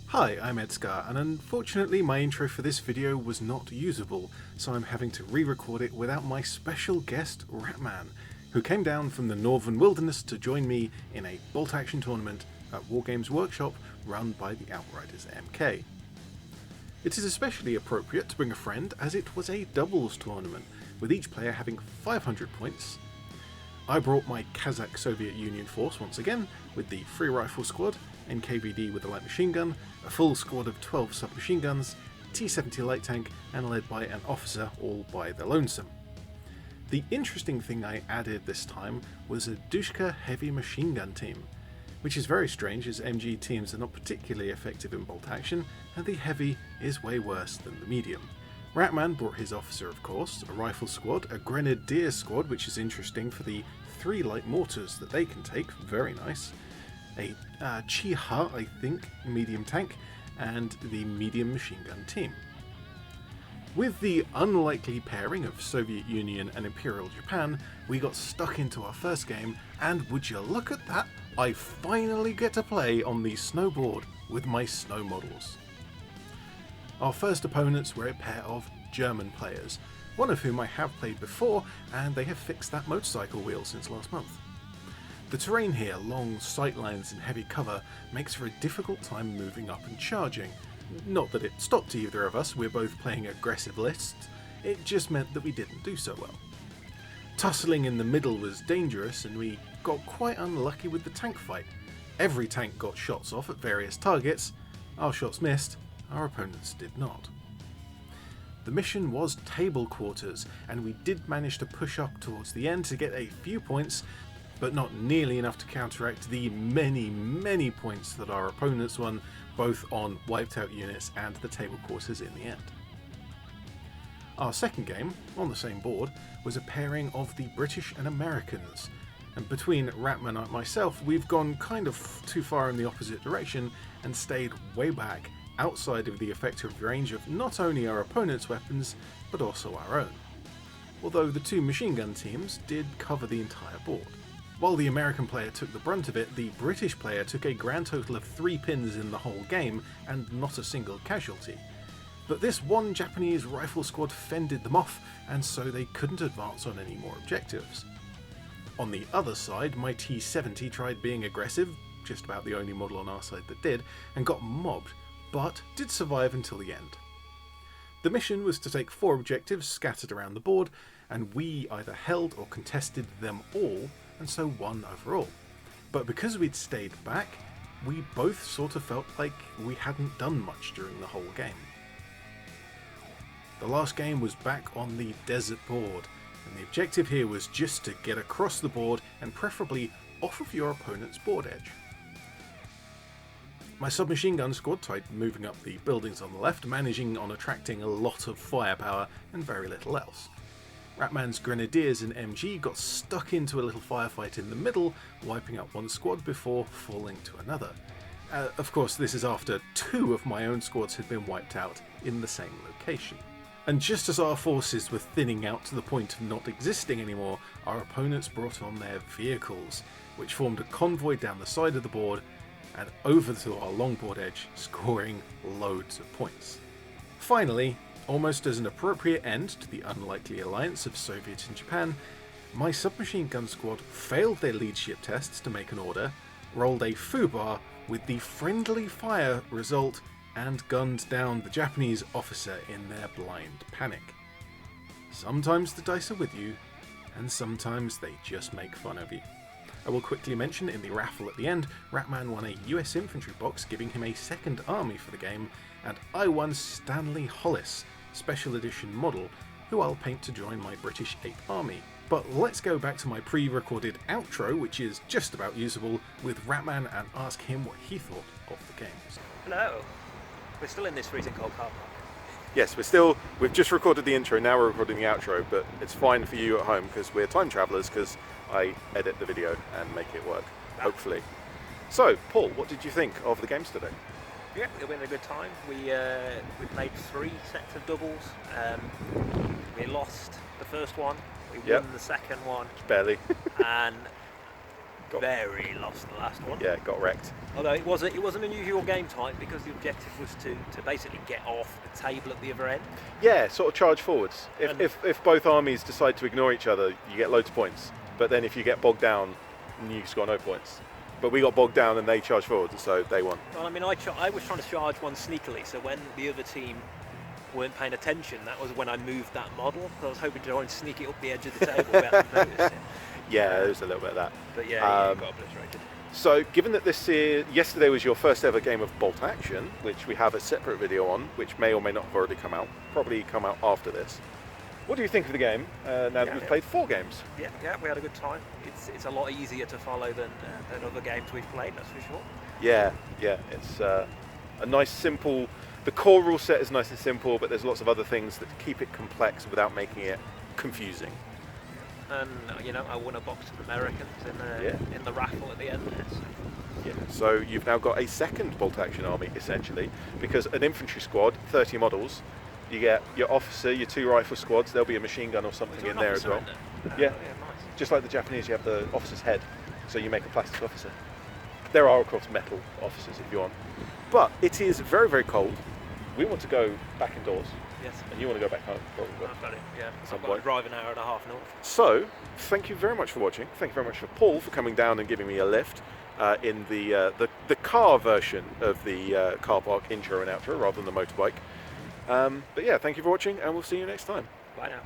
Hi, I'm ED-SKaR, and unfortunately my intro for this video was not usable, so I'm having to re-record it without my special guest, Ratman, who came down from the Northern Wilderness to join me in a bolt-action tournament at Wargames Workshop run by the Outriders MK. It is especially appropriate to bring a friend as it was a doubles tournament, with each player having 500 points. I brought my Kazakh Soviet Union force once again, with the free rifle squad, NKVD with a light machine gun, a full squad of 12 submachine guns, T-70 light tank, and led by an officer, all by the lonesome. The interesting thing I added this time was a ED-SKaR heavy machine gun team, which is very strange as MG teams are not particularly effective in bolt action, and the heavy is way worse than the medium. Ratman brought his officer, of course, a rifle squad, a grenadier squad, which is interesting for the 3 light mortars that they can take, very nice, a Chiha, I think, medium tank, and the medium machine gun team. With the unlikely pairing of Soviet Union and Imperial Japan, we got stuck into our first game, and would you look at that, I finally get to play on the snowboard with my snow models. Our first opponents were a pair of German players, one of whom I have played before, and they have fixed that motorcycle wheel since last month. The terrain here, long sightlines and heavy cover, makes for a difficult time moving up and charging. Not that it stopped either of us, we're both playing aggressive lists, it just meant that we didn't do so well. Tussling in the middle was dangerous, and we got quite unlucky with the tank fight. Every tank got shots off at various targets, our shots missed, our opponents did not. The mission was table quarters, and we did manage to push up towards the end to get a few points, but not nearly enough to counteract the many points that our opponents won, both on wiped out units and the table quarters in the end. Our second game, on the same board, was a pairing of the British and Americans, and between Ratman and myself we've gone kind of too far in the opposite direction and stayed way back, outside of the effective range of not only our opponent's weapons, but also our own. Although the 2 machine gun teams did cover the entire board. While the American player took the brunt of it, the British player took a grand total of 3 pins in the whole game and not a single casualty. But this one Japanese rifle squad fended them off, and so they couldn't advance on any more objectives. On the other side, my T-70 tried being aggressive, just about the only model on our side that did, and got mobbed, but did survive until the end. The mission was to take 4 objectives scattered around the board, and we either held or contested them all, and so won overall. But because we'd stayed back, we both sort of felt like we hadn't done much during the whole game. The last game was back on the desert board, and the objective here was just to get across the board and preferably off of your opponent's board edge. My submachine gun squad tried moving up the buildings on the left, managing on attracting a lot of firepower and very little else. Ratman's grenadiers and MG got stuck into a little firefight in the middle, wiping out one squad before falling to another. Of course, this is after 2 of my own squads had been wiped out in the same location. And just as our forces were thinning out to the point of not existing anymore, our opponents brought on their vehicles, which formed a convoy down the side of the board and over to our longboard edge, scoring loads of points. Finally, almost as an appropriate end to the unlikely alliance of Soviet and Japan, my submachine gun squad failed their leadership tests to make an order, rolled a foobar with the friendly fire result, and gunned down the Japanese officer in their blind panic. Sometimes the dice are with you, and sometimes they just make fun of you. I will quickly mention in the raffle at the end, Ratman won a US infantry box giving him a 2nd army for the game, and I won Stanley Hollis, special edition model, who I'll paint to join my British 8th army. But let's go back to my pre-recorded outro, which is just about usable, with Ratman and ask him what he thought of the games. Hello. We're still in this freezing cold car park. Yes, we've just recorded the intro, now we're recording the outro, but it's fine for you at home because we're time travellers, because I edit the video and make it work, hopefully. So, Paul, what did you think of the games today? Yeah, we had a good time. We played 3 sets of doubles. We lost the first one, we won the second one. Barely. And very lost the last one. Yeah, got wrecked. Although it was an unusual game type because the objective was to basically get off the table at the other end. Yeah, sort of charge forwards. If both armies decide to ignore each other, you get loads of points. But then if you get bogged down, you score no points. But we got bogged down and they charged forwards, so they won. Well, I mean, I was trying to charge one sneakily, so when the other team weren't paying attention, that was when I moved that model, because I was hoping to try and sneak it up the edge of the table without them noticing. Yeah, there's a little bit of that. But yeah, it got obliterated. So, given that yesterday was your first ever game of Bolt Action, which we have a separate video on, which may or may not have already come out, probably come out after this. What do you think of the game now that we've played 4 games? Yeah, we had a good time. It's a lot easier to follow than other games we've played, that's for sure. Yeah, it's a nice, simple. The core rule set is nice and simple, but there's lots of other things that keep it complex without making it confusing. And I won a box of Americans in the raffle at the end there. So. Yeah. So you've now got a second Bolt Action army essentially, because an infantry squad, 30 models. You get your officer, your 2 rifle squads. There'll be a machine gun or something in there as well. Yeah. Nice. Just like the Japanese, you have the officer's head, so you make a plastic officer. There are, of course, metal officers if you want. But it is very, very cold. We want to go back indoors. Yes. And you want to go back home. I've got it, yeah. I've got to drive an hour and a half north. So, thank you very much for watching. Thank you very much for Paul for coming down and giving me a lift in the car version of the car park intro and outro rather than the motorbike. But yeah, thank you for watching and we'll see you next time. Bye now.